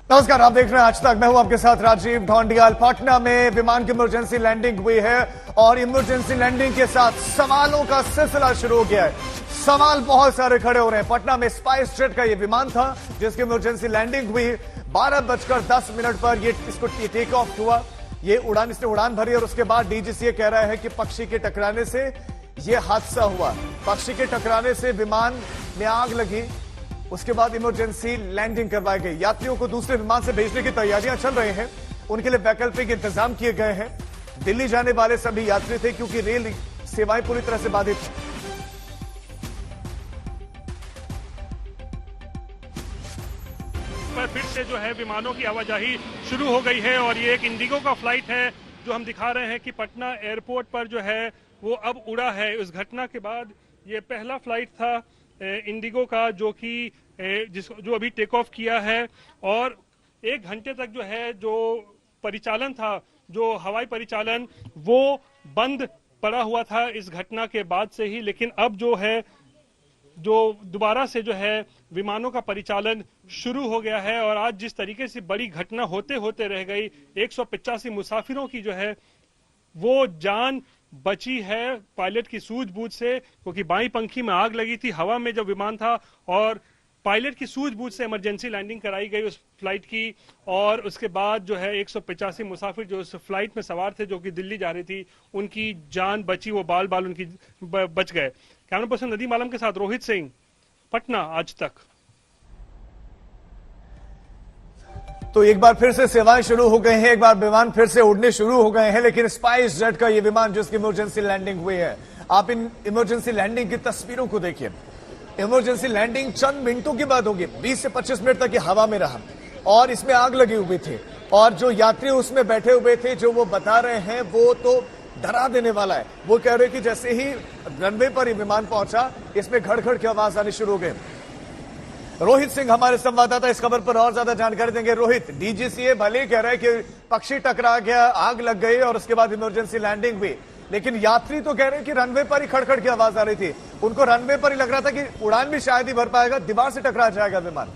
नमस्कार, आप देख रहे हैं आज तक। मैं हूं आपके साथ राजीव ढोंडियाल। पटना में विमान की इमरजेंसी लैंडिंग हुई है और इमरजेंसी लैंडिंग के साथ सवालों का सिलसिला शुरू हो गया है। सवाल बहुत सारे खड़े हो रहे हैं। पटना में स्पाइस जेट का यह विमान था जिसकी इमरजेंसी लैंडिंग हुई। 12:10 पर इसको टेक ऑफ हुआ। इसने उड़ान भरी और उसके बाद डीजीसीए कह रहा है कि पक्षी के टकराने से यह हादसा हुआ। पक्षी के टकराने से विमान में आग लगी। उसके बाद इमरजेंसी लैंडिंग करवाई गई। यात्रियों को दूसरे विमान से भेजने की तैयारियां चल रही हैं। उनके लिए वैकल्पिक इंतजाम किए गए हैं। दिल्ली जाने वाले सभी यात्री थे क्योंकि रेल सेवाएं पूरी तरह से बाधित हैं। फिर से जो है विमानों की आवाजाही शुरू हो गई है और ये एक इंडिगो का फ्लाइट है जो हम दिखा रहे हैं कि पटना एयरपोर्ट पर जो है वो अब उड़ा है। उस घटना के बाद ये पहला फ्लाइट था इंडिगो का जो अभी टेक ऑफ किया है और 1 घंटे तक जो है जो परिचालन था, जो हवाई परिचालन वो बंद पड़ा हुआ था इस घटना के बाद से ही। लेकिन अब जो है जो दोबारा से जो है विमानों का परिचालन शुरू हो गया है और आज जिस तरीके से बड़ी घटना होते होते रह गई, 185 मुसाफिरों की जो है वो जान बची है पायलट की सूझबूझ से, क्योंकि बाईं पंखी में आग लगी थी हवा में जब विमान था और पायलट की सूझबूझ से इमरजेंसी लैंडिंग कराई गई उस फ्लाइट की। और उसके बाद जो है 185 मुसाफिर जो उस फ्लाइट में सवार थे जो कि दिल्ली जा रही थी, उनकी जान बची, वो बाल बाल उनकी बच गए। कैमरा पर्सन नदीम आलम के साथ रोहित सिंह, पटना आज तक। तो एक बार फिर से सेवाएं शुरू हो गई हैं, एक बार विमान फिर से उड़ने शुरू हो गए हैं। लेकिन स्पाइस जेट का ये विमान जिसकी इमरजेंसी लैंडिंग हुई है, आप इन इमरजेंसी लैंडिंग की तस्वीरों को देखिए। इमरजेंसी लैंडिंग चंद मिनटों की बात होगी, 20 से 25 मिनट तक ये हवा में रहा और इसमें आग लगी हुई थी और जो यात्री उसमें बैठे हुए थे जो वो बता रहे हैं वो तो डरा देने वाला है। वो कह रहे कि जैसे ही रनवे पर ये विमान पहुंचा इसमें घड़-घड़ की आवाज आनी शुरू हो गई। रोहित सिंह हमारे संवाददाता इस खबर पर और ज्यादा जानकारी देंगे। रोहित, डीजीसीए भले ही कह रहे हैं कि पक्षी टकरा गया, आग लग गई और उसके बाद इमरजेंसी लैंडिंग हुई, लेकिन यात्री तो कह रहे हैं कि रनवे पर ही खड़खड़ की आवाज आ रही थी। उनको रनवे पर ही लग रहा था कि उड़ान भी शायद ही भर पाएगा, दीवार से टकरा जाएगा विमान।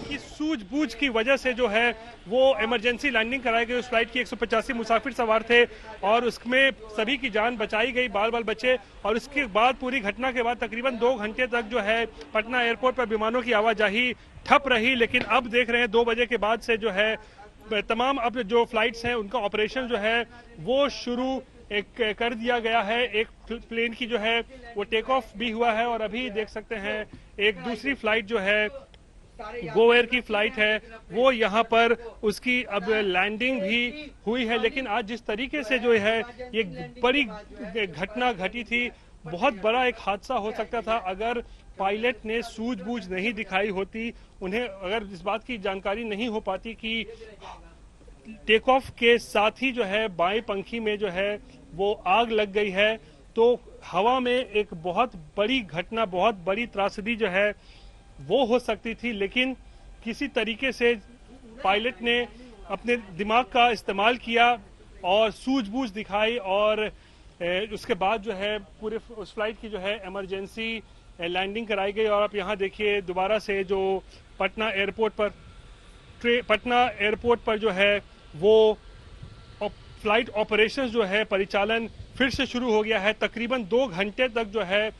की सूझबूझ की वजह से जो है वो इमरजेंसी लैंडिंग कराई गई। उस फ्लाइट की 185 मुसाफिर सवार थे और उसमें सभी की जान बचाई गई, बाल बाल बचे। और उसके बाद पूरी घटना के बाद तकरीबन 2 घंटे तक जो है पटना एयरपोर्ट पर विमानों की आवाजाही ठप रही। लेकिन अब देख रहे हैं 2 बजे के बाद से जो है तमाम अब जो फ्लाइट्स हैं उनका ऑपरेशन जो है वो शुरू कर दिया गया है। एक प्लेन की जो है वो टेक ऑफ भी हुआ है और अभी देख सकते हैं एक दूसरी फ्लाइट जो है गो एयर की फ्लाइट है वो यहाँ पर उसकी अब लैंडिंग भी हुई है। लेकिन आज जिस तरीके से जो है ये बड़ी घटना घटी थी, बहुत बड़ा एक हादसा हो सकता था अगर पायलट ने सूझबूझ नहीं दिखाई होती। उन्हें अगर इस बात की जानकारी नहीं हो पाती कि टेक ऑफ के साथ ही जो है बाएं पंखी में जो है वो आग लग गई है, तो हवा में एक बहुत बड़ी घटना, बहुत बड़ी त्रासदी जो है वो हो सकती थी। लेकिन किसी तरीके से पायलट ने अपने दिमाग का इस्तेमाल किया और सूझबूझ दिखाई और उसके बाद जो है पूरे उस फ्लाइट की जो है इमरजेंसी लैंडिंग कराई गई। और आप यहाँ देखिए दोबारा से जो पटना एयरपोर्ट पर जो है वो फ्लाइट ऑपरेशंस जो है परिचालन फिर से शुरू हो गया है। तकरीबन 2 घंटे तक जो है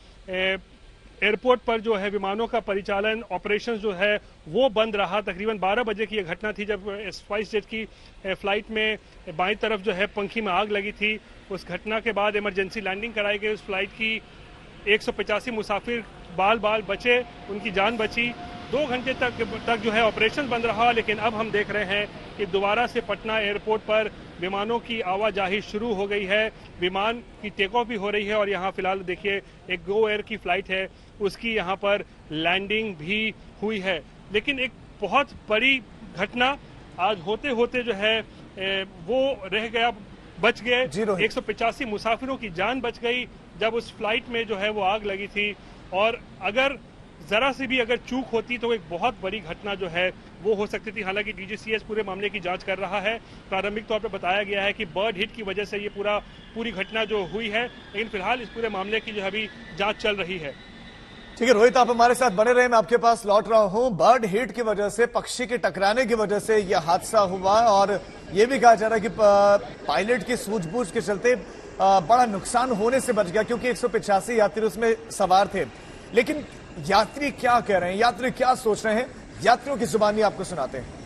एयरपोर्ट पर जो है विमानों का परिचालन ऑपरेशन जो है वो बंद रहा। तकरीबन 12 बजे की यह घटना थी जब स्पाइस जेट की फ्लाइट में बाईं तरफ जो है पंखी में आग लगी थी। उस घटना के बाद इमरजेंसी लैंडिंग कराई गई उस फ्लाइट की। 185 मुसाफिर बाल बाल बचे, उनकी जान बची। 2 घंटे तक जो है ऑपरेशन बंद रहा। लेकिन अब हम देख रहे हैं कि दोबारा से पटना एयरपोर्ट पर विमानों की आवाजाही शुरू हो गई है। विमान की टेक ऑफ भी हो रही है और यहाँ फिलहाल देखिए एक गो एयर की फ्लाइट है, उसकी यहाँ पर लैंडिंग भी हुई है। लेकिन एक बहुत बड़ी घटना आज होते होते जो है वो रह गया, बच गए। 185 मुसाफिरों की जान बच गई जब उस फ्लाइट में जो है वो आग लगी थी। और अगर जरा सी भी अगर चूक होती तो एक बहुत बड़ी घटना जो है वो हो सकती थी। हालांकि डीजीसीए पूरे मामले की जांच कर रहा है। प्रारंभिक तौर पर बताया गया है कि बर्ड हिट की वजह से ये पूरी घटना जो हुई है, लेकिन फिलहाल इस पूरे मामले की जो अभी जांच चल रही है। ठीक है रोहित, आप हमारे साथ बने रहे, मैं आपके पास लौट रहा हूं। बर्ड हिट की वजह से, पक्षी के टकराने की वजह से यह हादसा हुआ और यह भी कहा जा रहा है कि पायलट की सूझबूझ के चलते बड़ा नुकसान होने से बच गया, क्योंकि 185 यात्री उसमें सवार थे। लेकिन यात्री क्या कह रहे हैं, यात्री क्या सोच रहे हैं, यात्रियों की जुबानी आपको सुनाते हैं।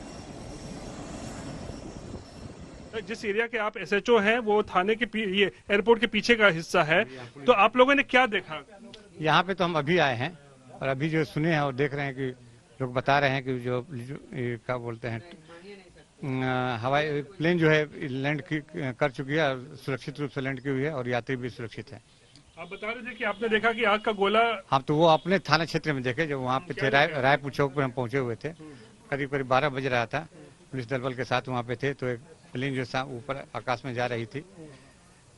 जिस एरिया के आप एसएचओ हैं वो थाने के ये एयरपोर्ट के पीछे का हिस्सा है, तो आप लोगों ने क्या देखा? यहाँ पे तो हम अभी आए हैं और अभी जो सुने हैं और देख रहे हैं कि लोग बता रहे हैं कि जो क्या बोलते हैं हवाई प्लेन जो है लैंड कर चुकी है और सुरक्षित रूप से लैंड की हुई है और यात्री भी सुरक्षित है। आप बता रहे थे कि आपने देखा कि आग का गोला। हम तो वो अपने थाना क्षेत्र में देखे, जब वहाँ पे थे रायपुर चौक पर हम पहुंचे हुए थे, करीब करीब 12 बज रहा था, पुलिस दल बल के साथ वहाँ पे थे, तो एक प्लेन जो ऊपर आकाश में जा रही थी,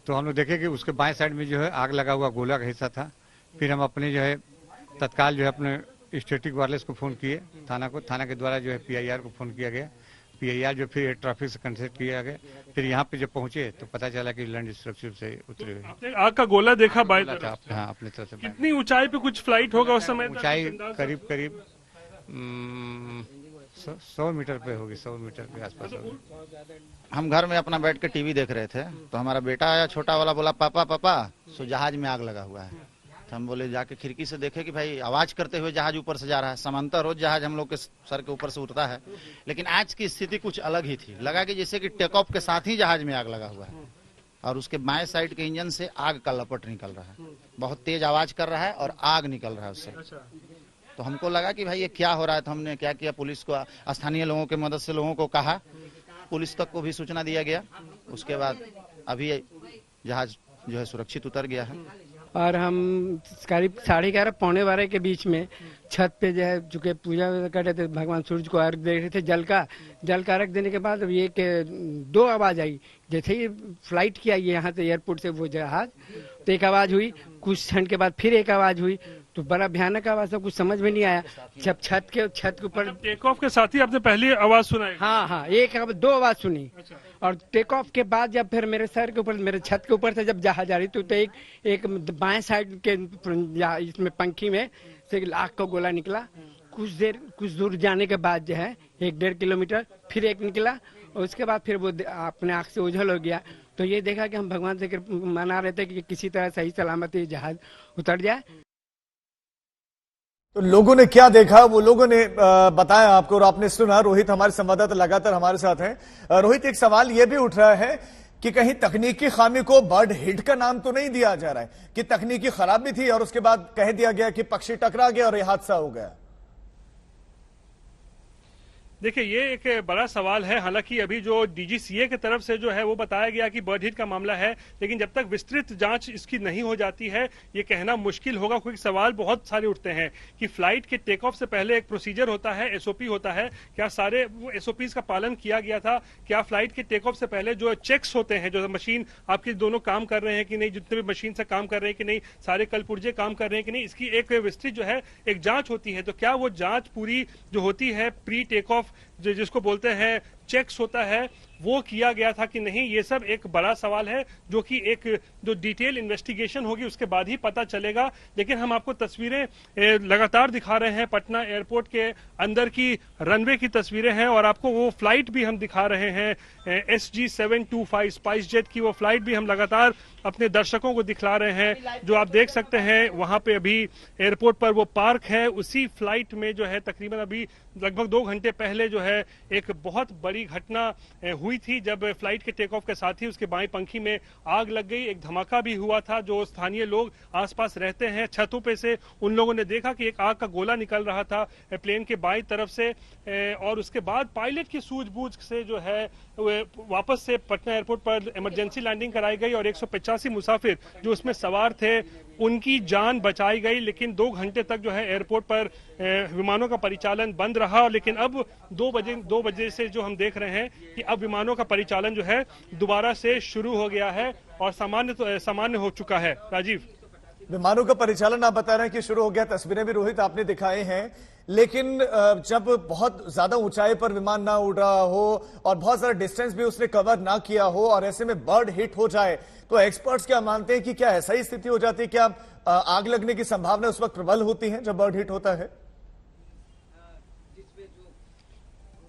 तो हम लोग देखे कि उसके बाएं साइड में जो है आग लगा हुआ गोला का हिस्सा था। फिर हम अपने जो है तत्काल जो है अपने स्टैटिक वायरलेस को फोन किए थाना के द्वारा जो है पीआईआर को फोन किया गया। पीआईआर जो फिर ट्रैफिक से कंसल्ट किया गया। फिर यहाँ पे जब पहुंचे तो पता चला कि लैंड सुरक्षित से उतरी हुई। आपने आग का गोला देखा बाय तरफ? हाँ, अपनी तरफ से। कितनी ऊंचाई पे कुछ फ्लाइट होगा उस समय? ऊंचाई करीब करीब 100 मीटर पे होगी, 100 मीटर के आसपास होगी। हम घर में अपना बैठ के टीवी देख रहे थे, तो हमारा बेटा आया छोटा वाला, बोला पापा पापा सो जहाज में आग लगा हुआ है। तो हम बोले जाके खिड़की से देखे कि भाई आवाज करते हुए जहाज ऊपर से जा रहा है। समांतर रोज जहाज हम लोग के सर के ऊपर से उठता है, लेकिन आज की स्थिति कुछ अलग ही थी। लगा कि जैसे कि टेक ऑफ के साथ ही जहाज में आग लगा हुआ है और उसके बाएं साइड के इंजन से आग का लपट निकल रहा है, बहुत तेज आवाज कर रहा है और आग निकल रहा है उससे। तो हमको लगा कि भाई ये क्या हो रहा है। तो हमने क्या किया, पुलिस को, स्थानीय लोगों की मदद से लोगों को कहा, पुलिस तक को भी सूचना दिया गया। उसके बाद अभी जहाज जो है सुरक्षित उतर गया है। और हम करीब 11:30 पौने 12 के बीच में छत पे जो है चूंकि पूजा कर रहे थे, भगवान सूर्य को अर्घ दे रहे थे जल का अर्घ देने के बाद अब ये दो आवाज आई। जैसे ही फ्लाइट किया यहाँ से एयरपोर्ट से वो जहाज, तो एक आवाज हुई, कुछ क्षण के बाद फिर एक आवाज हुई, तो बड़ा भयानक आवाज था, कुछ समझ में नहीं आया। जब छत के ऊपर टेक ऑफ के साथ ही आपने पहली आवाज सुनाई? हाँ, दो आवाज सुनी। और टेक ऑफ के बाद जब फिर मेरे सर के ऊपर, मेरे छत के ऊपर से जब जहाज आ रही तो एक बाएं साइड के इसमें पंखी में से आग का गोला निकला। कुछ दूर जाने के बाद जो है 1-1.5 किलोमीटर फिर एक निकला और उसके बाद फिर वो अपने आँख से ओझल हो गया। तो ये देखा कि हम भगवान से मना रहे थे कि किसी तरह सही सलामत ये जहाज उतर जाए। तो लोगों ने क्या देखा, वो लोगों ने बताया आपको और आपने सुना। रोहित हमारे संवाददाता लगातार हमारे साथ हैं। रोहित, एक सवाल यह भी उठ रहा है कि कहीं तकनीकी खामी को बर्ड हिट का नाम तो नहीं दिया जा रहा है कि तकनीकी खराबी थी और उसके बाद कह दिया गया कि पक्षी टकरा गया और यह हादसा हो गया? देखिए, ये एक बड़ा सवाल है। हालांकि अभी जो डीजीसीए की तरफ से जो है वो बताया गया कि बर्ड हिट का मामला है, लेकिन जब तक विस्तृत जांच इसकी नहीं हो जाती है ये कहना मुश्किल होगा, क्योंकि सवाल बहुत सारे उठते हैं कि फ्लाइट के टेक ऑफ से पहले एक प्रोसीजर होता है, एसओपी होता है। क्या सारे वो एसओपीज का पालन किया गया था? क्या फ्लाइट के टेक ऑफ से पहले जो चेक्स होते हैं, जो मशीन आपके दोनों काम कर रहे हैं कि नहीं, जितने भी मशीन से काम कर रहे हैं कि नहीं, सारे कल पुर्जे काम कर रहे हैं कि नहीं, इसकी एक विस्तृत जो है एक जांच होती है। तो क्या वो जांच पूरी जो होती है प्री टेक ऑफ जिसको बोलते हैं चेक्स होता है, वो किया गया था कि नहीं? ये सब एक बड़ा सवाल है जो कि एक जो डिटेल इन्वेस्टिगेशन होगी उसके बाद ही पता चलेगा। लेकिन हम आपको तस्वीरें लगातार दिखा रहे हैं, पटना एयरपोर्ट के अंदर की रनवे की तस्वीरें हैं और आपको वो फ्लाइट भी हम दिखा रहे हैं, SG725 स्पाइस जेट की वो फ्लाइट भी हम लगातार अपने दर्शकों को दिखला रहे हैं। जो आप देख सकते हैं वहां पे अभी एयरपोर्ट पर वो पार्क है, उसी फ्लाइट में जो है तकरीबन अभी लगभग 2 घंटे पहले जो है एक बहुत बड़ी घटना हुई थी, जब फ्लाइट के टेक ऑफ के साथ ही उसके बाएं पंखी में आग लग गई। एक धमाका भी हुआ था। जो स्थानीय लोग आसपास रहते हैं छतों पे से, उन लोगों ने देखा कि एक आग का गोला निकल रहा था प्लेन के बाईं तरफ से और उसके बाद पायलट की सूझबूझ से जो है वापस से पटना एयरपोर्ट पर इमरजेंसी लैंडिंग कराई गई और 185 मुसाफिर जो उसमें सवार थे उनकी जान बचाई गई। लेकिन 2 घंटे तक जो है एयरपोर्ट पर विमानों का परिचालन बंद रहा। लेकिन अब 2 बजे से जो हम देख रहे हैं कि अब विमानों का परिचालन जो है दोबारा से शुरू हो गया है और सामान्य हो चुका है। राजीव, विमानों का परिचालन आप बता रहे हैं कि शुरू हो गया, तस्वीरें भी रोहित आपने दिखाए हैं, लेकिन जब बहुत ज्यादा ऊंचाई पर विमान ना उड़ रहा हो और बहुत सारा डिस्टेंस भी उसने कवर ना किया हो और ऐसे में बर्ड हिट हो जाए, तो एक्सपर्ट्स क्या मानते हैं कि क्या ऐसा ही स्थिति हो जाती है? क्या आग लगने की संभावना उस वक्त प्रबल होती है जब बर्ड हिट होता है?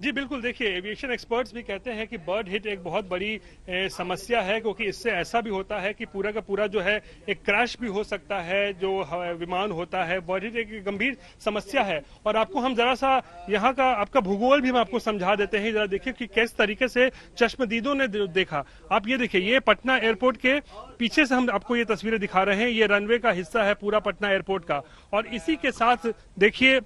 जी बिल्कुल, देखिए एविएशन एक्सपर्ट्स भी कहते हैं कि बर्ड हिट एक बहुत बड़ी समस्या है, क्योंकि इससे ऐसा भी होता है कि पूरा का पूरा जो है एक क्रैश भी हो सकता है जो विमान होता है। बर्ड हिट एक गंभीर समस्या है। और आपको हम जरा सा यहाँ का आपका भूगोल भी हम आपको समझा देते हैं, जरा देखिए कि किस तरीके से चश्मदीदों ने देखा। आप ये देखिए, ये पटना एयरपोर्ट के पीछे से हम आपको ये तस्वीरें दिखा रहे हैं, ये रनवे का हिस्सा है पूरा पटना एयरपोर्ट का। और इसी के साथ देखिए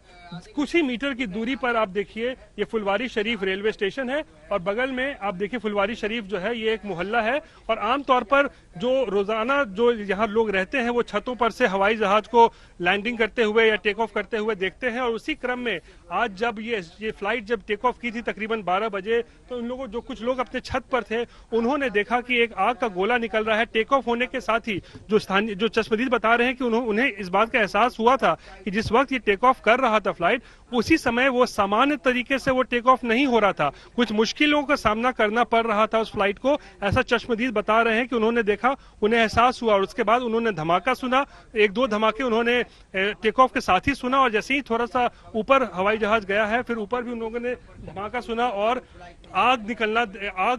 कुछ ही मीटर की दूरी पर आप देखिए ये फुलवारी शरीफ रेलवे स्टेशन है, और बगल में आप देखिए फुलवारी शरीफ जो है ये एक मोहल्ला है। और आमतौर पर जो रोजाना जो यहाँ लोग रहते हैं वो छतों पर से हवाई जहाज को लैंडिंग करते हुए या टेक ऑफ करते हुए देखते हैं। और उसी क्रम में आज जब ये फ्लाइट जब टेक ऑफ की थी तकरीबन 12 बजे, तो इन लोगों कुछ लोग अपने छत पर थे, उन्होंने देखा कि एक आग का गोला निकल रहा है। टेक ऑफ होने के साथ ही जो चश्मदीद बता रहे हैं कि उन्हें इस बात का एहसास हुआ था कि जिस वक्त ये टेक ऑफ कर रहा था फ्लाइट, उसी समय वो सामान्य तरीके से वो टेक ऑफ नहीं हो रहा था, कुछ मुश्किलों का सामना करना पड़ रहा था उस फ्लाइट को। ऐसा चश्मदीद बता रहे हैं कि उन्होंने देखा, उन्हें एहसास हुआ, और उसके बाद उन्होंने धमाका सुना। एक दो धमाके उन्होंने टेक ऑफ के साथ ही सुना, और जैसे ही थोड़ा सा ऊपर हवाई जहाज गया है, फिर ऊपर भी उन लोगों ने धमाका सुना और आग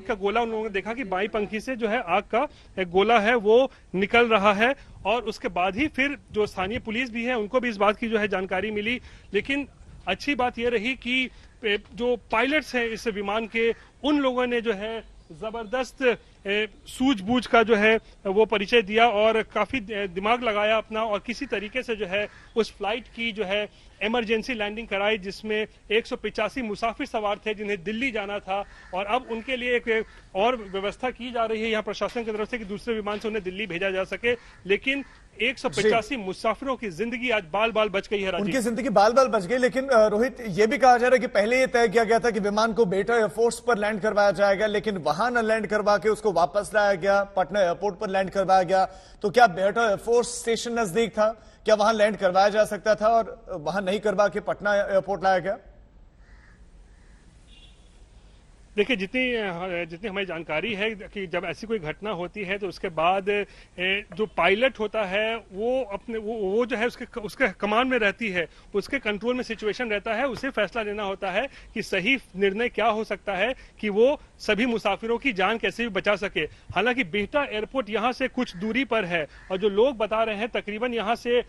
का गोला उन लोगों ने देखा कि बाई पंखी से जो है आग का एक गोला है वो निकल रहा है। और उसके बाद ही फिर जो स्थानीय पुलिस भी है उनको भी इस बात की जो है जानकारी मिली। लेकिन अच्छी बात यह रही कि जो पायलट्स हैं इस विमान के, उन लोगों ने जो है जबरदस्त सूझबूझ का जो है वो परिचय दिया और काफी दिमाग लगाया अपना, और किसी तरीके से जो है उस फ्लाइट की जो है इमरजेंसी लैंडिंग कराई, जिसमें 185 मुसाफिर सवार थे जिन्हें दिल्ली जाना था। और अब उनके लिए एक और व्यवस्था की जा रही है यहाँ प्रशासन की तरफ से कि दूसरे विमान से उन्हें दिल्ली भेजा जा सके। लेकिन 185 मुसाफिरों की जिंदगी आज बाल बाल बच गई है राजीव। उनकी जिंदगी बाल बाल बच गई। लेकिन रोहित, ये भी कहा जा रहा है कि पहले ये तय किया गया था कि विमान को बेटा एयरफोर्स पर लैंड करवाया जाएगा, लेकिन वहां न लैंड करवा के उसको वापस लाया गया, पटना एयरपोर्ट पर लैंड करवाया गया। तो क्या बेटा एयरफोर्स स्टेशन नजदीक था, क्या वहां लैंड करवाया जा सकता था और वहां नहीं करवा के पटना एयरपोर्ट लाया गया? देखिए जितनी हमें जानकारी है कि जब ऐसी कोई घटना होती है तो उसके बाद जो पायलट होता है वो जो है उसके कमांड में रहती है, उसके कंट्रोल में सिचुएशन रहता है, उसे फैसला लेना होता है कि सही निर्णय क्या हो सकता है कि वो सभी मुसाफिरों की जान कैसे भी बचा सके। हालांकि बिहटा एयरपोर्ट यहाँ से कुछ दूरी पर है, और जो लोग बता रहे हैं तकरीबन यहाँ से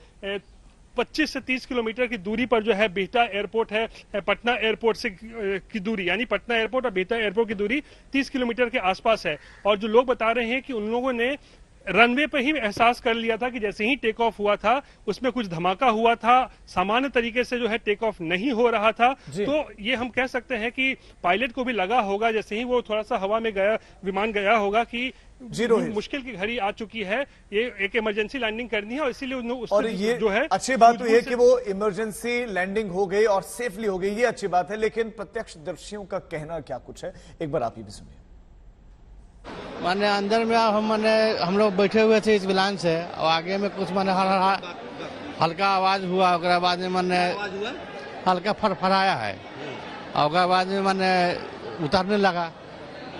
25 से 30 किलोमीटर की दूरी पर जो है बिहटा एयरपोर्ट है। पटना एयरपोर्ट से की दूरी, यानी पटना एयरपोर्ट और बिहटा एयरपोर्ट की दूरी 30 किलोमीटर के आसपास है। और जो लोग बता रहे हैं कि उन लोगों ने रनवे पे ही एहसास कर लिया था कि जैसे ही टेक ऑफ हुआ था उसमें कुछ धमाका हुआ था, सामान्य तरीके से जो है टेक ऑफ नहीं हो रहा था। तो ये हम कह सकते हैं कि पायलट को भी लगा होगा जैसे ही वो थोड़ा सा हवा में गया, विमान गया होगा कि मुश्किल की घड़ी आ चुकी है, ये एक इमरजेंसी लैंडिंग करनी है, और इसीलिए और ये जो है अच्छी बात तो ये कि वो इमरजेंसी लैंडिंग हो गई और सेफली हो गई, ये अच्छी बात है। लेकिन प्रत्यक्षदर्शियों का कहना क्या कुछ है, एक बार आप ये भी सुनिए। माने अंदर में हम लोग बैठे हुए थे इस विमान से, और आगे में कुछ हल्का आवाज हुआ, उसके बाद में हल्का फड़फड़ाया है, और उसके बाद में उतरने लगा।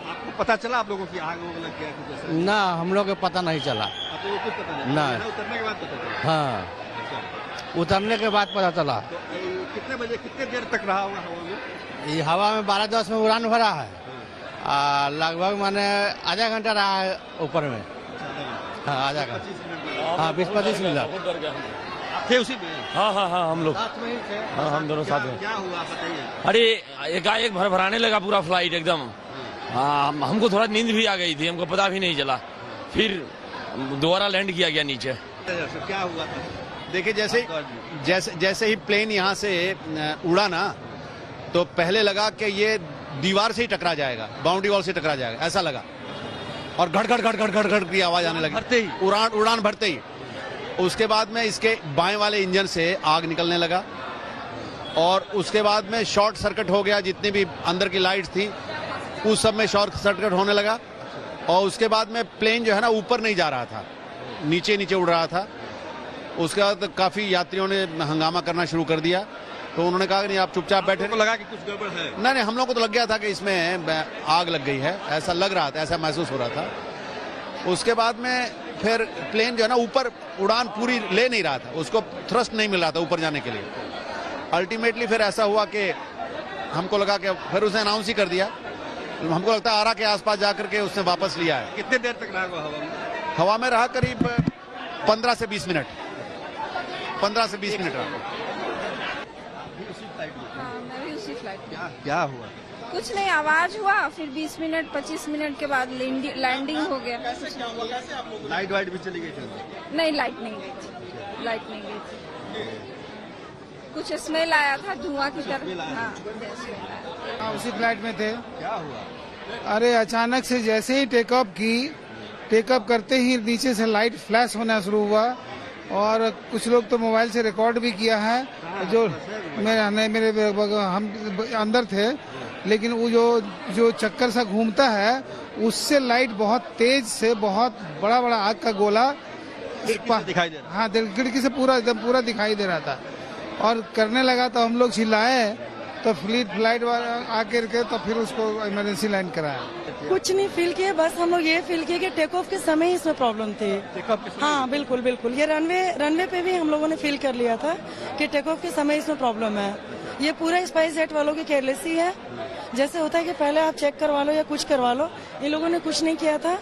आपको पता चला आप लोगों की आग लग गया? ना, हम लोग को पता नहीं चला। आपको कुछ पता नहीं? ना, उतरने के बाद पता चला? हाँ, उतरने के बाद पता चला। तो कितने बजे कितने देर तक रहा होगा हवा में? ये हवा में 12:10 में उड़ान भरा है, लगभग माने आधा घंटा रहा है ऊपर में। हाँ, आधा घंटा, हाँ 20-25 मिनट थे उसी में? हाँ, हम लोग साथ में ही थे? हाँ, हम दोनों साथ में। क्या हुआ बताइए। अरे एकाएक भरभराने लगा पूरा फ्लाइट एकदम। हाँ, हमको थोड़ा नींद भी आ गई थी, हमको पता भी नहीं चला, फिर दोबारा लैंड किया गया नीचे। क्या हुआ था? देखिए, जैसे ही प्लेन यहाँ से उड़ा ना, तो पहले लगा कि ये दीवार से ही टकरा जाएगा, बाउंड्री वॉल से टकरा जाएगा, ऐसा लगा। और घड़ घड़ घड़ घड़ घड़ घड़ की आवाज आने लगी भरते ही, उड़ान भरते ही। उसके बाद में इसके बाएं वाले इंजन से आग निकलने लगा, और उसके बाद में शॉर्ट सर्किट हो गया, जितनी भी अंदर की लाइट्स थी उस सब में शॉर्ट सर्किट होने लगा। और उसके बाद में प्लेन जो है ना ऊपर नहीं जा रहा था, नीचे नीचे उड़ रहा था, उसके बाद काफी यात्रियों ने हंगामा करना शुरू कर दिया, तो उन्होंने कहा कि नहीं आप चुपचाप बैठे। को लगा कि कुछ गड़बड़ है? नहीं, हम लोग को तो लग गया था कि इसमें आग लग गई है, ऐसा लग रहा था, ऐसा महसूस हो रहा था। उसके बाद में फिर प्लेन जो है ना ऊपर उड़ान पूरी ले नहीं रहा था, उसको थ्रस्ट नहीं मिल रहा था ऊपर जाने के लिए। अल्टीमेटली फिर ऐसा हुआ कि हमको लगा कि फिर उसने अनाउंस ही कर दिया, हमको लगता है आरा के आसपास जाकर के उसने वापस लिया है। कितने देर तक रहा हवा में? हवा में रहा करीब 15 से 20 मिनट, 15 से 20 मिनट रहा। हाँ, मैं भी उसी फ्लाइट में। क्या हुआ? कुछ नहीं, आवाज हुआ, फिर 20 मिनट 25 मिनट के बाद लैंडिंग हो गया। लाइट वाइट भी चली गई थी? नहीं, लाइट नहीं गई थी, लाइट नहीं गई थी। कुछ स्मेल आया था धुआं की तरह। हाँ, उसी फ्लाइट में थे। क्या हुआ? अरे अचानक से जैसे ही टेकअप करते ही नीचे से लाइट फ्लैश होना शुरू हुआ, और कुछ लोग तो मोबाइल से रिकॉर्ड भी किया है। जो मेरे हम अंदर थे, लेकिन वो जो चक्कर सा घूमता है उससे लाइट बहुत तेज से बहुत बड़ा आग का गोला दिखाई दे रहा। हाँ, खिड़की से एकदम पूरा दिखाई दे रहा था, और करने लगा तो हम लोग चिल्लाए, तो फ्लाइट आकर के तो फिर उसको इमरजेंसी लैंड कराया। कुछ नहीं फील किए, बस हम लोग ये फील किए कि टेक ऑफ के समय ही इसमें प्रॉब्लम थी। हाँ, बिल्कुल ये रनवे पे भी हम लोगों ने फील कर लिया था कि टेक ऑफ के समय इसमें प्रॉब्लम है। ये पूरा स्पाइस जेट वालों की केयरलेसी है। जैसे होता है कि पहले आप चेक करवा लो या कुछ करवा लो, इन लोगों ने कुछ नहीं किया था।